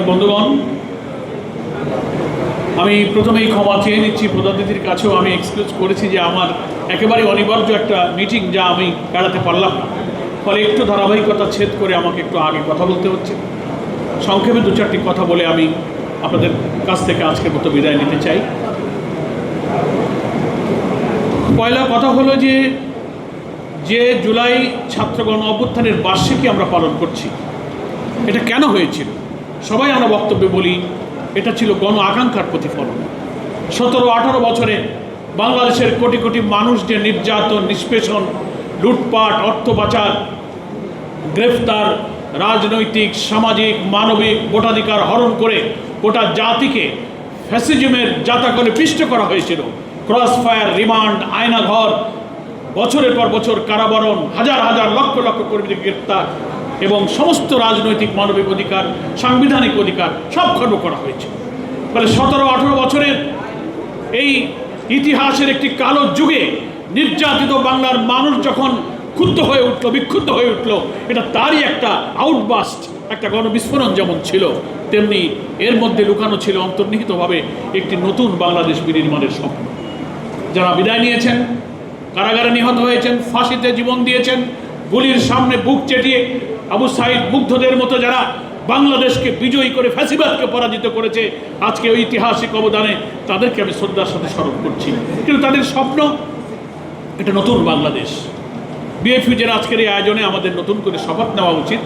বন্ধুগণ, আমি প্রথমেই ক্ষমা চেয়ে নিচ্ছি। প্রধানমন্ত্রীর কাছেও আমি এক্সকিউজ করেছি যে আমার একেবারে অনিবার্য একটা মিটিং যা আমি এড়াতে পারলাম না, ফলে একটু ধারাবাহিকতা ছেদ করে আমাকে একটু আগে কথা বলতে হচ্ছে। সংক্ষেপে দু চারটি কথা বলে আমি আপনাদের কাছ থেকে আজকের মতো বিদায় নিতে চাই। পয়লা কথা হলো যে জুলাই ছাত্র গণ অভ্যুত্থানের বার্ষিকী আমরা পালন করছি, এটা কেন হয়েছিল? সবাই আমরা বক্তব্যে বলি এটা ছিল গণ আকাঙ্ক্ষার প্রতিফলন। 17-18 বছরে বাংলাদেশের কোটি কোটি মানুষ যে নির্যাতন, নিষ্পেষণ, লুটপাট, অর্থ পাচার, গ্রেফতার, রাজনৈতিক, সামাজিক, মানবিক ভোটাধিকার হরণ করে গোটা জাতিকে ফ্যাসিজমের জাতাকলে পিষ্ট করা হয়েছিল। ক্রস ফায়ার, রিমান্ড, আয়নাঘর, বছরের পর বছর কারাবরণ, হাজার হাজার লক্ষ লক্ষ কর্মীদের গ্রেফতার এবং সমস্ত রাজনৈতিক, মানবিক অধিকার, সাংবিধানিক অধিকার সব খর্ব করা হয়েছে। ফলে 17-18 বছরের এই ইতিহাসের একটি কালো যুগে নির্যাতিত বাংলার মানুষ যখন ক্ষুব্ধ হয়ে উঠল, বিক্ষুব্ধ হয়ে উঠল, এটা তারই একটা আউটবাস্ট, একটা গণবিস্ফোরণ যেমন ছিল, তেমনি এর মধ্যে লুকানো ছিল অন্তর্নিহিতভাবে একটি নতুন বাংলাদেশ বিনির্মাণের স্বপ্ন। যারা বিদায় নিয়েছেন, কারাগারে নিহত হয়েছেন, ফাঁসিতে জীবন দিয়েছেন, গুলির সামনে বুক চেটিয়ে আবু সাইদ মুগ্ধদের মতো যারা বাংলাদেশকে বিজয়ী করে ফ্যাসিবাদকে পরাজিত করেছে, আজকে ওই ঐতিহাসিক অবদানে তাদেরকে আমি শ্রদ্ধার সাথে স্মরণ করছি। কিন্তু তাদের স্বপ্ন এটা নতুন বাংলাদেশ। বিএফইউজের আজকের এই আয়োজনে আমাদের নতুন করে শপথ নেওয়া উচিত